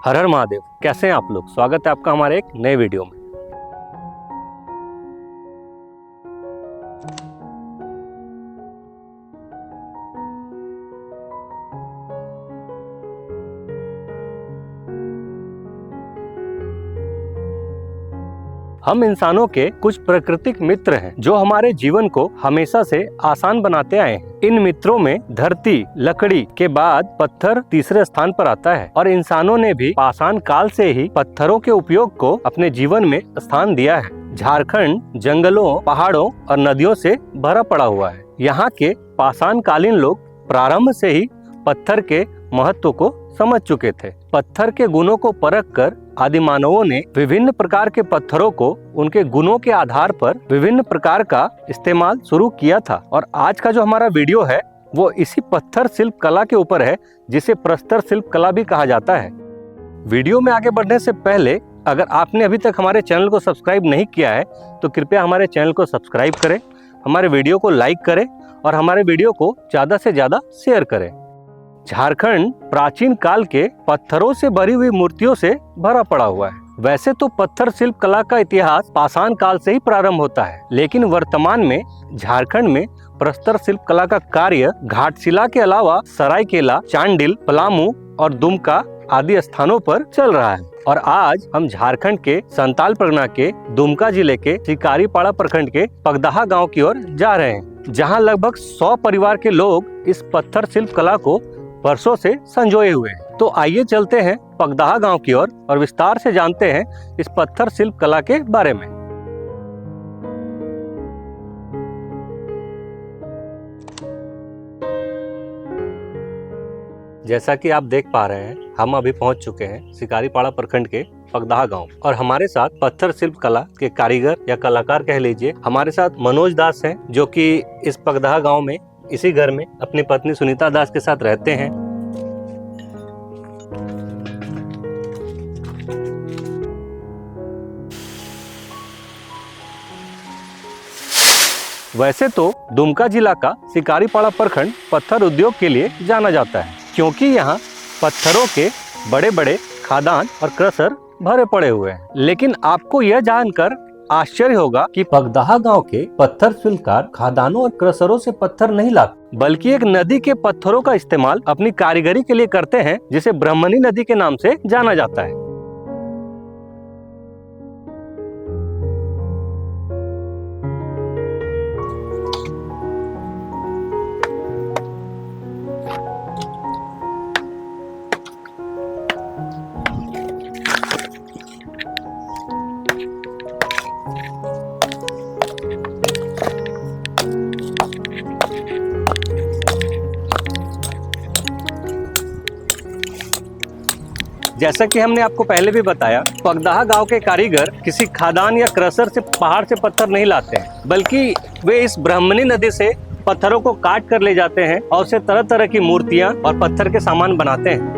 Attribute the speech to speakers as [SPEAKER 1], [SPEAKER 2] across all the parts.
[SPEAKER 1] हर हर महादेव। कैसे हैं आप लोग? स्वागत है आपका हमारे एक नए वीडियो में। हम इंसानों के कुछ प्राकृतिक मित्र हैं जो हमारे जीवन को हमेशा से आसान बनाते आए हैं। इन मित्रों में धरती, लकड़ी के बाद पत्थर तीसरे स्थान पर आता है और इंसानों ने भी पाषाण काल से ही पत्थरों के उपयोग को अपने जीवन में स्थान दिया है। झारखंड जंगलों, पहाड़ों और नदियों से भरा पड़ा हुआ है। यहाँ के पाषाण कालीन लोग प्रारंभ से ही पत्थर के महत्व को समझ चुके थे। पत्थर के गुणों को परख कर आदि मानवों ने विभिन्न प्रकार के पत्थरों को उनके गुणों के आधार पर विभिन्न प्रकार का इस्तेमाल शुरू किया था। और आज का जो हमारा वीडियो है वो इसी पत्थर शिल्प कला के ऊपर है, जिसे प्रस्तर शिल्प कला भी कहा जाता है। वीडियो में आगे बढ़ने से पहले अगर आपने अभी तक हमारे चैनल को सब्सक्राइब नहीं किया है तो कृपया हमारे चैनल को सब्सक्राइब करें, हमारे वीडियो को लाइक करें और हमारे वीडियो को ज्यादा से ज्यादा शेयर करें। झारखंड प्राचीन काल के पत्थरों से भरी हुई मूर्तियों से भरा पड़ा हुआ है। वैसे तो पत्थर शिल्प कला का इतिहास पाषाण काल से ही प्रारंभ होता है, लेकिन वर्तमान में झारखंड में प्रस्तर शिल्प कला का कार्य घाटशिला के अलावा सरायकेला, चांडिल, पलामू और दुमका आदि स्थानों पर चल रहा है। और आज हम झारखंड के संताल परगना के दुमका जिले के शिकारीपाड़ा प्रखंड के पगदाहा गाँव की ओर जा रहे हैं, जहाँ लगभग 100 परिवार के लोग इस पत्थर शिल्प कला को वर्षों से संजोए हुए हैं। तो आइए चलते हैं पगदाहा गांव की ओर और विस्तार से जानते हैं इस पत्थर शिल्प कला के बारे में। जैसा कि आप देख पा रहे हैं, हम अभी पहुंच चुके हैं शिकारीपाड़ा प्रखंड के पगदाहा गांव और हमारे साथ पत्थर शिल्प कला के कारीगर या कलाकार कह लीजिए, हमारे साथ मनोज दास हैं, जो कि इस पगदाहा गांव में इसी घर में अपनी पत्नी सुनीता दास के साथ रहते हैं। वैसे तो दुमका जिला का शिकारीपाड़ा प्रखंड पत्थर उद्योग के लिए जाना जाता है, क्योंकि यहाँ पत्थरों के बड़े बड़े खादान और क्रशर भरे पड़े हुए हैं। लेकिन आपको यह जानकर आश्चर्य होगा कि पगदाहा गांव के पत्थर शिल्पकार खादानों और क्रशरों से पत्थर नहीं लाते, बल्कि एक नदी के पत्थरों का इस्तेमाल अपनी कारीगरी के लिए करते हैं, जिसे ब्रह्मणी नदी के नाम से जाना जाता है। जैसा कि हमने आपको पहले भी बताया, पगदाहा गांव के कारीगर किसी खादान या क्रशर से पहाड़ से पत्थर नहीं लाते हैं, बल्कि वे इस ब्रह्मणी नदी से पत्थरों को काट कर ले जाते हैं और उससे तरह तरह की मूर्तियां और पत्थर के सामान बनाते हैं।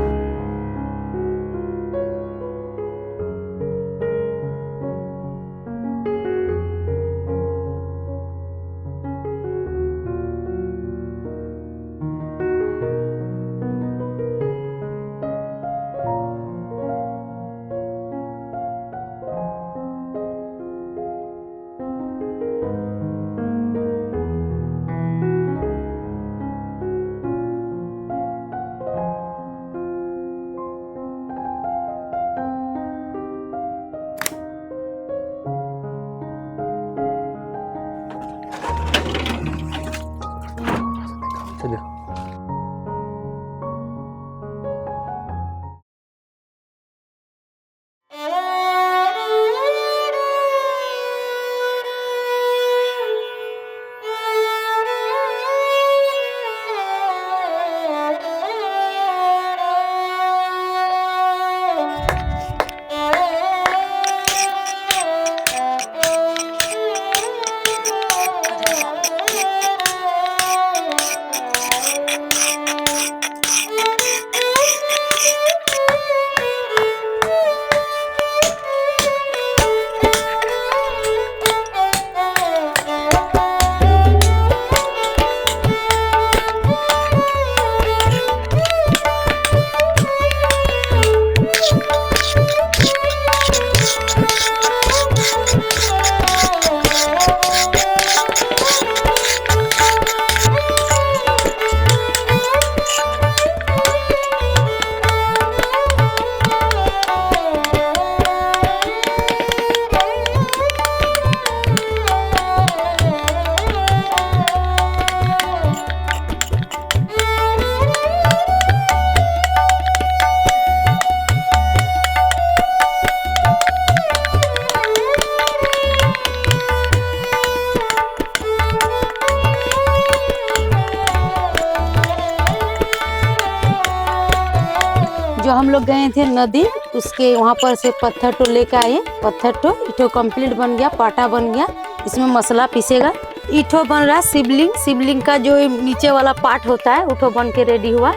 [SPEAKER 2] लोग गए थे नदी, उसके वहाँ पर से पत्थर तो लेकर आए। पत्थर तो ईटो कंप्लीट बन गया, पाटा बन गया। इसमें मसाला पीसेगा। ईटो बन रहा शिवलिंग। शिवलिंग का जो नीचे वाला पार्ट होता है उठो बन के रेडी हुआ।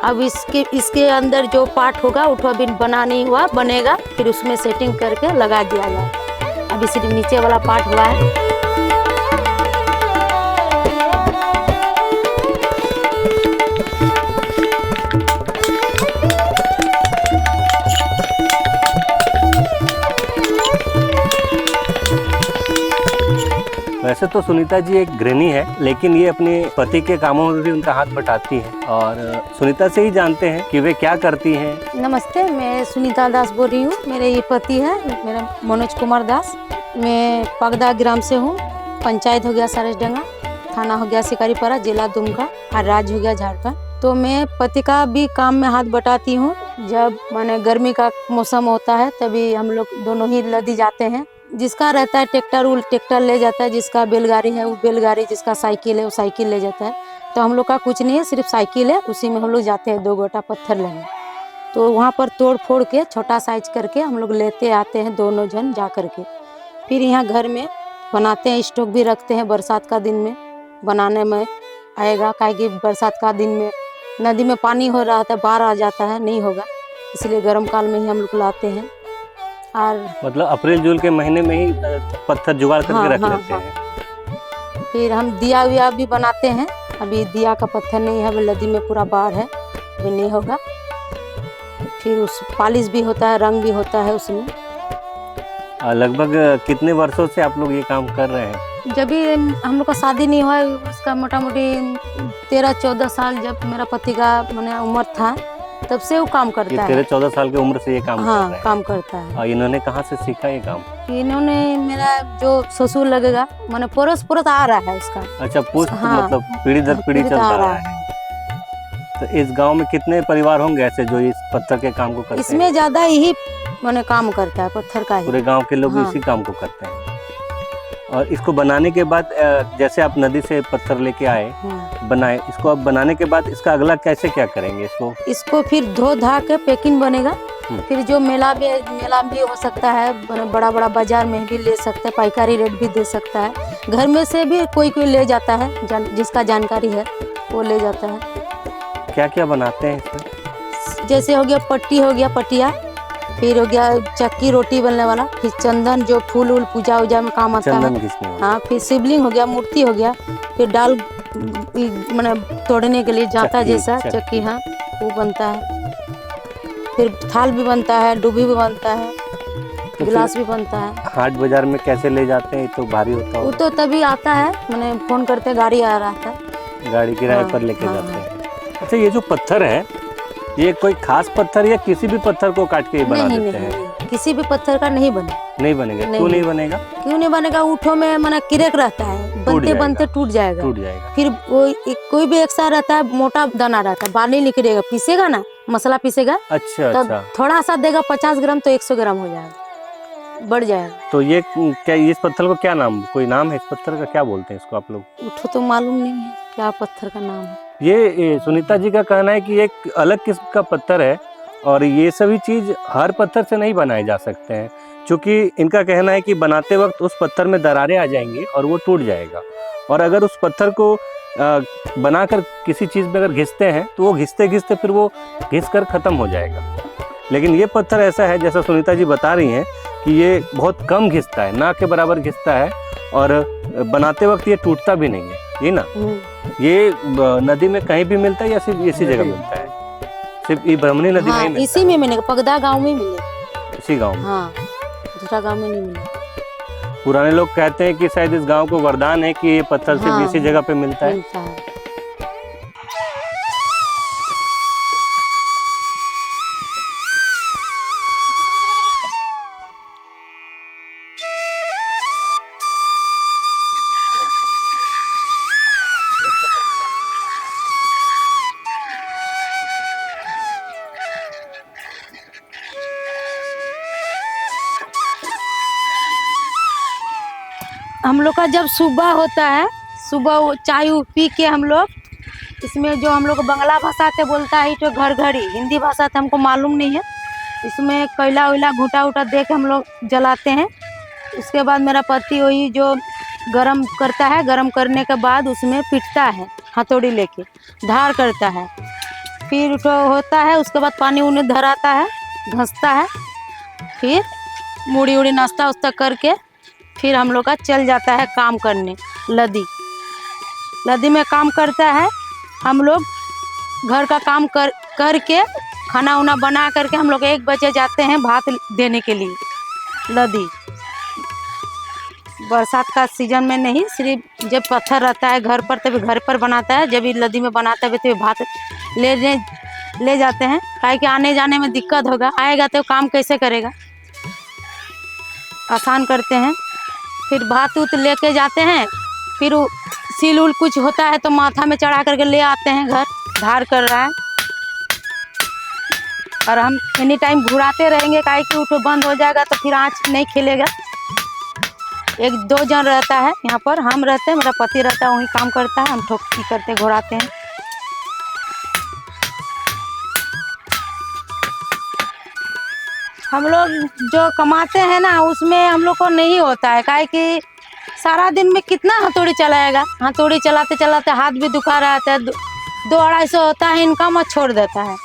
[SPEAKER 2] अब इसके अंदर जो पार्ट होगा उठो अभी बना नहीं हुआ, बनेगा। फिर उसमें सेटिंग करके लगा दिया जाए। अभी सिर्फ नीचे वाला पार्ट हुआ है।
[SPEAKER 1] वैसे तो सुनीता जी एक गृहिणी है, लेकिन ये अपने पति के कामों में भी उनका हाथ बटाती है। और सुनीता से ही जानते हैं कि वे क्या करती हैं।
[SPEAKER 2] नमस्ते, मैं सुनीता दास बोल रही हूँ। मेरे ये पति है, मेरा मनोज कुमार दास। मैं पगदा ग्राम से हूँ। पंचायत हो गया सरसडंगा, थाना हो गया शिकारीपाड़ा, जिला दुमका और राज्य हो गया झारखंड। तो मैं पति का भी काम में हाथ बटाती हूँ। जब माने गर्मी का मौसम होता है तभी हम लोग दोनों ही नदी जाते हैं। जिसका रहता है ट्रैक्टर वो ट्रैक्टर ले जाता है, जिसका बैलगाड़ी है वो बैलगाड़ी, जिसका साइकिल है वो साइकिल ले जाता है। तो हम लोग का कुछ नहीं है, सिर्फ साइकिल है, उसी में हम लोग जाते हैं 2 गोटा पत्थर लेने। तो वहाँ पर तोड़ फोड़ के छोटा साइज करके हम लोग लेते आते हैं दोनों जन जा करके। फिर यहाँ घर में बनाते हैं, स्टॉक भी रखते हैं। बरसात का दिन में बनाने में आएगा, काहे कि बरसात का दिन में नदी में पानी हो रहा था, बाढ़ आ जाता है, नहीं होगा, इसलिए गर्म काल में ही हम लोग लाते हैं। और
[SPEAKER 1] मतलब अप्रैल जून के महीने में ही पत्थर जुगाड़ करके रख लेते हैं।
[SPEAKER 2] फिर हम दिया विया भी बनाते हैं। अभी दिया का पत्थर नहीं है, अभी नदी में पूरा बाढ़ है, अभी नहीं होगा। फिर उस पॉलिश भी होता है, रंग भी होता है उसमें।
[SPEAKER 1] लगभग कितने वर्षों से आप लोग ये काम कर रहे हैं?
[SPEAKER 2] जब भी हम लोग का शादी नहीं हुआ, उसका मोटा मोटी 13-14 साल जब मेरा पति का मैंने उम्र था, तब से वो काम करता है।
[SPEAKER 1] 13-14 साल की उम्र से ये काम कर रहे हैं।
[SPEAKER 2] काम करता है।
[SPEAKER 1] और इन्होंने कहाँ से सीखा ये काम?
[SPEAKER 2] इन्होंने मेरा जो ससुर लगेगा, मैंने पड़ोस आ रहा है उसका।
[SPEAKER 1] अच्छा, मतलब पीढ़ी दर पीढ़ी चलता रहा है। तो इस गांव में कितने परिवार होंगे ऐसे जो इस पत्थर के काम को करते हैं?
[SPEAKER 2] इसमें ज्यादा यही मैंने काम करता है, पत्थर का ही।
[SPEAKER 1] पूरे गांव के लोग इसी काम को करते हैं। और इसको बनाने के बाद जैसे आप नदी से पत्थर लेके आए, बनाए, इसको अब बनाने के बाद इसका अगला कैसे क्या करेंगे? इसको
[SPEAKER 2] फिर धो धा के पैकिंग बनेगा। फिर जो मेला भी हो सकता है, बड़ा बड़ा बाजार में भी ले सकते हैं, पाइकारी रेट भी दे सकता है। घर में से भी कोई ले जाता है, जिसका जानकारी है वो ले जाता है।
[SPEAKER 1] क्या क्या बनाते हैं इसमें?
[SPEAKER 2] जैसे हो गया पट्टी, हो गया पटिया, फिर हो गया चक्की रोटी बनने वाला, फिर चंदन जो फूल वूल पूजा उजा में काम आता है। हाँ, फिर शिवलिंग हो गया, मूर्ति हो गया, फिर डाल मैंने तोड़ने के लिए जाता जैसा चक्की, हाँ वो बनता है। फिर थाल भी बनता है, डूबी भी बनता है, गिलास भी बनता है।
[SPEAKER 1] हाट बाजार में कैसे ले जाते हैं? तो भारी होता है।
[SPEAKER 2] वो तो तभी आता है, मैंने फोन करते गाड़ी आ रहा था,
[SPEAKER 1] गाड़ी किराए पर लेके जाते हैं। अच्छा, ये जो पत्थर है, ये कोई खास पत्थर या किसी भी पत्थर को काट के बना देते हैं?
[SPEAKER 2] नहीं, किसी भी पत्थर का नहीं बनेगा।
[SPEAKER 1] नहीं बनेगा? क्यों नहीं बनेगा?
[SPEAKER 2] क्यों नहीं बनेगा? ऊँटों में मना किरेक रहता है, बनते बनते टूट जाएगा। फिर कोई भी एक सा रहता है, मोटा दाना रहता है, बाल नहीं निकलेगा, पीसेगा ना, मसाला पीसेगा।
[SPEAKER 1] अच्छा,
[SPEAKER 2] तब थोड़ा सा देगा, 50 ग्राम तो 100 ग्राम हो जाएगा, बढ़ जाएगा।
[SPEAKER 1] तो ये क्या, इस पत्थर को क्या नाम, कोई नाम है इस पत्थर का? क्या बोलते हैं इसको आप लोग?
[SPEAKER 2] ऊँटो तो मालूम नहीं है क्या पत्थर का नाम है।
[SPEAKER 1] ये सुनीता जी का कहना है कि एक अलग किस्म का पत्थर है और ये सभी चीज हर पत्थर से नहीं बनाए जा सकते हैं, क्योंकि इनका कहना है कि बनाते वक्त उस पत्थर में दरारें आ जाएंगी और वो टूट जाएगा। और अगर उस पत्थर को बनाकर किसी चीज में अगर घिसते हैं तो वो घिसते घिसते फिर वो घिस कर खत्म हो जाएगा। लेकिन ये पत्थर ऐसा है, जैसा सुनीता जी बता रही हैं, कि ये बहुत कम घिसता है, ना के बराबर घिसता है, और बनाते वक्त ये टूटता भी नहीं है, ये ना। ये नदी में कहीं भी मिलता है या सिर्फ इसी जगह मिलता है? सिर्फ ये ब्रह्मणी नदी में ही मिलता है?
[SPEAKER 2] इसी में मिलेगा, पगदा गांव में मिलेगा।
[SPEAKER 1] इसी गांव में?
[SPEAKER 2] हाँ, दूसरा गांव में नहीं मिलेगा।
[SPEAKER 1] पुराने लोग कहते हैं कि शायद इस गांव को वरदान है कि ये पत्थर सिर्फ इसी जगह पे मिलता है।
[SPEAKER 2] हम लोग का जब सुबह होता है, सुबह वो चाय पी के हम लोग इसमें जो हम लोग बंगला भाषा से बोलता है तो घर घड़ी, हिंदी भाषा से हमको मालूम नहीं है, इसमें कोयला वैला घूटा उटा दे के हम लोग जलाते हैं। उसके बाद मेरा पति वही जो गरम करता है, गरम करने के बाद उसमें पीटता है हथौड़ी लेके, धार करता है, फिर होता है। उसके बाद पानी उन्हें धराता है, घसता है, फिर मुड़ी उड़ी नाश्ता उस्ता करके फिर हम लोग का चल जाता है काम करने। लदी में काम करता है। हम लोग घर का काम करके खाना उना बना करके हम लोग 1 बजे जाते हैं भात देने के लिए लदी। बरसात का सीजन में नहीं, सिर्फ जब पत्थर रहता है घर पर तभी घर पर बनाता है, जब लदी में बनाता है तो भात ले जाते हैं। काहे कि आने जाने में दिक्कत होगा, आएगा तो काम कैसे करेगा, आसान करते हैं। फिर भात उत लेके जाते हैं, फिर सील उल कुछ होता है तो माथा में चढ़ा करके ले आते हैं घर, धार कर रहा है। और हम एनी टाइम घुराते रहेंगे, काहे कि उठो बंद हो जाएगा तो फिर आँच नहीं खिलेगा। 1-2 जन रहता है यहाँ पर, हम रहते हैं, मेरा पति रहता है, वही काम करता है, हम ठोकी करते घुराते हैं। हम लोग जो कमाते हैं ना उसमें हम लोग को नहीं होता है, काहे कि सारा दिन में कितना हथौड़ी चलाएगा, हथौड़ी चलाते चलाते हाथ भी दुखा रहता है। 200-250 होता है इनकम और छोड़ देता है।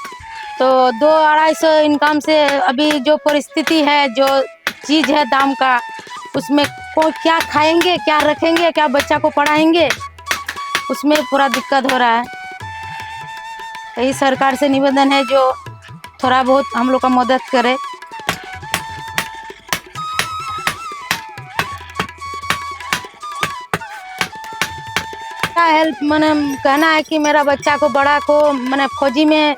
[SPEAKER 2] तो 200-250 इनकम से अभी जो परिस्थिति है, जो चीज़ है दाम का, उसमें को क्या खाएंगे, क्या रखेंगे, क्या बच्चा को पढ़ाएंगे, उसमें पूरा दिक्कत हो रहा है। यही सरकार से निवेदन है जो थोड़ा बहुत हम लोग का मदद करे। हेल्प मैंने कहना है कि मेरा बच्चा को बड़ा को मैंने फौजी में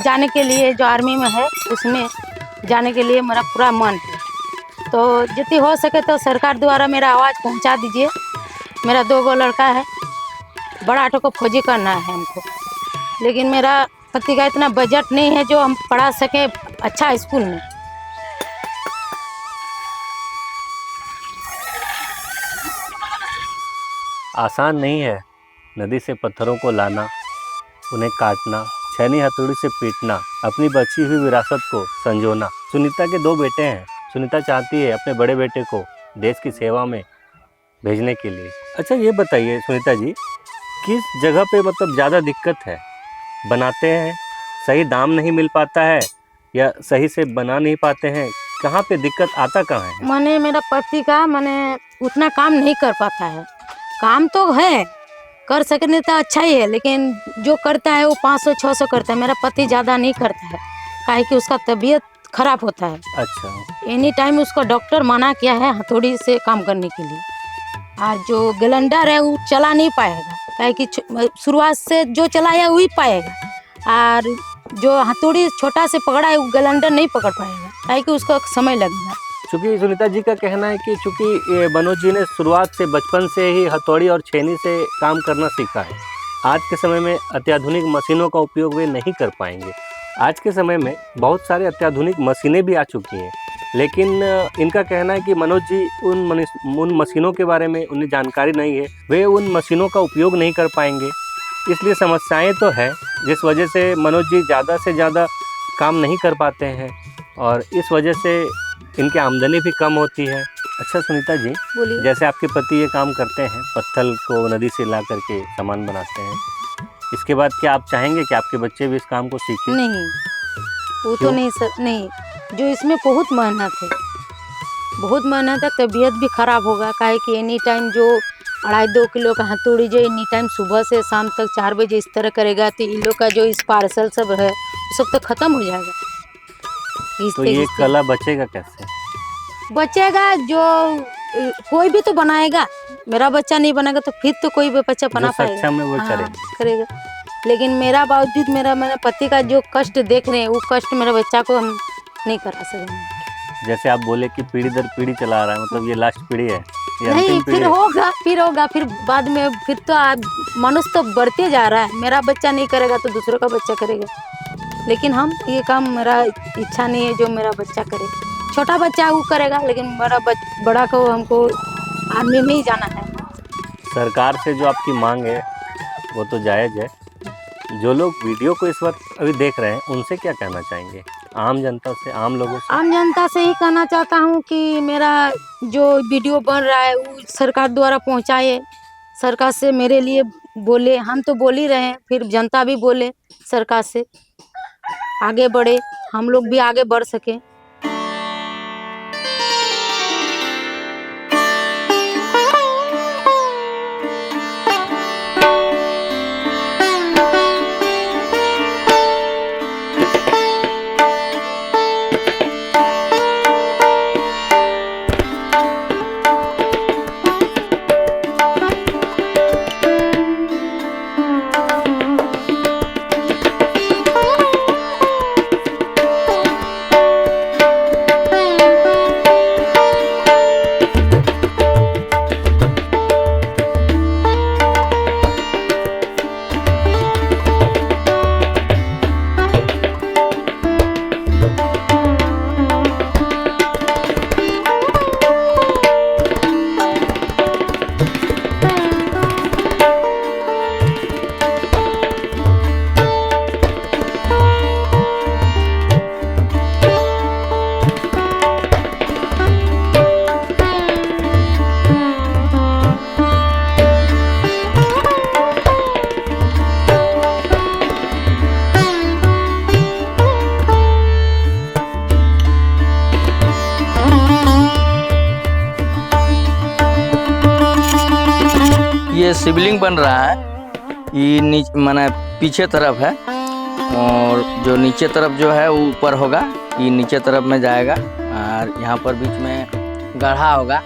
[SPEAKER 2] जाने के लिए, जो आर्मी में है उसमें जाने के लिए मेरा पूरा मन है। तो जितनी हो सके तो सरकार द्वारा मेरा आवाज़ पहुंचा दीजिए। मेरा 2 लड़का है, बड़ा ऑटो को फौजी करना है हमको, लेकिन मेरा पति का इतना बजट नहीं है जो हम पढ़ा सके अच्छा स्कूल में।
[SPEAKER 1] आसान नहीं है नदी से पत्थरों को लाना, उन्हें काटना, छैनी हथौड़ी से पीटना, अपनी बची हुई विरासत को संजोना। सुनीता के 2 बेटे हैं। सुनीता चाहती है अपने बड़े बेटे को देश की सेवा में भेजने के लिए। अच्छा ये बताइए सुनीता जी, किस जगह पे मतलब ज़्यादा दिक्कत है? बनाते हैं, सही दाम नहीं मिल पाता है, या सही से बना नहीं पाते हैं? कहाँ पे दिक्कत आता कहाँ है?
[SPEAKER 2] मैंने मेरा पति का उतना काम नहीं कर पाता है। काम तो है, कर सकने तो अच्छा ही है, लेकिन जो करता है वो 500-600 करता है। मेरा पति ज़्यादा नहीं करता है, काहे कि उसका तबीयत खराब होता है।
[SPEAKER 1] अच्छा।
[SPEAKER 2] एनी टाइम उसको डॉक्टर मना किया है हथौड़ी से काम करने के लिए। और जो ग्लैंडर है वो चला नहीं पाएगा, काहे कि शुरुआत से जो चलाया वही पाएगा, और जो हथौड़ी छोटा से पकड़ा है वो ग्लैंडर नहीं पकड़ पाएगा, काहे कि उसको समय लगेगा।
[SPEAKER 1] चूँकि सुनीता जी का कहना है कि चूँकि मनोज जी ने शुरुआत से बचपन से ही हथौड़ी और छेनी से काम करना सीखा है, आज के समय में अत्याधुनिक मशीनों का उपयोग वे नहीं कर पाएंगे। आज के समय में बहुत सारे अत्याधुनिक मशीनें भी आ चुकी हैं, लेकिन इनका कहना है कि मनोज जी उन मशीनों के बारे में उन्हें जानकारी नहीं है, वे उन मशीनों का उपयोग नहीं कर पाएंगे। इसलिए समस्याएं तो है, जिस वजह से मनोज जी ज़्यादा से ज़्यादा काम नहीं कर पाते हैं, और इस वजह से इनकी आमदनी भी कम होती है। अच्छा सुनीता जी,
[SPEAKER 2] बोलिए।
[SPEAKER 1] जैसे आपके पति ये काम करते हैं, पत्थर को नदी से ला करके सामान बनाते हैं, इसके बाद क्या आप चाहेंगे कि आपके बच्चे भी इस काम को सीखें?
[SPEAKER 2] नहीं, वो तो नहीं सर, नहीं। जो इसमें बहुत मेहनत है, बहुत मेहनत है, तबीयत भी खराब होगा, काहे कि एनी टाइम जो 2.5-2 किलो का हथौड़ी जो एनी टाइम सुबह से शाम तक 4 बजे इस तरह करेगा तो इन लोग का जो इस पार्सल सब है वो सब तो खत्म हो जाएगा।
[SPEAKER 1] तो ये कला बचेगा कैसे?
[SPEAKER 2] बचेगा जो कोई भी तो बनाएगा। मेरा बच्चा नहीं बनेगा तो फिर तो कोई भी बच्चा बना पाएगा।
[SPEAKER 1] सक्षम है वो
[SPEAKER 2] हाँ, करेगा। लेकिन मेरा बावजूद मेरा पति का जो कष्ट देख रहे हैं वो कष्ट मेरे बच्चा को हम नहीं करा सकेंगे।
[SPEAKER 1] जैसे आप बोले कि पीढ़ी दर पीढ़ी चला रहा है, मतलब ये लास्ट पीढ़ी है, ये
[SPEAKER 2] नहीं,
[SPEAKER 1] अंतिम पीढ़ी
[SPEAKER 2] फिर होगा, फिर बाद में फिर तो मनुष्य तो बढ़ते जा रहा है। मेरा बच्चा नहीं करेगा तो दूसरों का बच्चा करेगा, लेकिन हम ये काम मेरा इच्छा नहीं है जो मेरा बच्चा करे। छोटा बच्चा वो करेगा, लेकिन मेरा बड़ा को हमको आर्मी में ही जाना है।
[SPEAKER 1] सरकार से जो आपकी मांग है वो तो जायज़ है। जो लोग वीडियो को इस वक्त अभी देख रहे हैं उनसे क्या कहना चाहेंगे? आम जनता से, आम लोगों से?
[SPEAKER 2] आम जनता से ही कहना चाहता हूँ कि मेरा जो वीडियो बन रहा है वो सरकार द्वारा पहुँचाए, सरकार से मेरे लिए बोले। हम तो बोल ही रहे हैं, फिर जनता भी बोले सरकार से, आगे बढ़े, हम लोग भी आगे बढ़ सके।
[SPEAKER 3] ये शिवलिंग बन रहा है, ये माने पीछे तरफ है, और जो नीचे तरफ जो है वो ऊपर होगा, ये नीचे तरफ में जाएगा। और यहाँ पर बीच में गढ़ा होगा,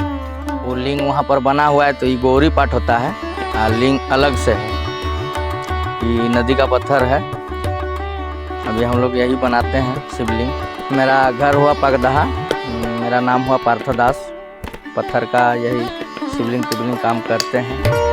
[SPEAKER 3] वो लिंग वहाँ पर बना हुआ है, तो ये गौरी पाठ होता है और लिंग अलग से है। ये नदी का पत्थर है, अभी हम लोग यही बनाते हैं शिवलिंग। मेरा घर हुआ पगदहा, मेरा नाम हुआ पार्थदास। पत्थर का यही शिवलिंग तिवलिंग काम करते हैं।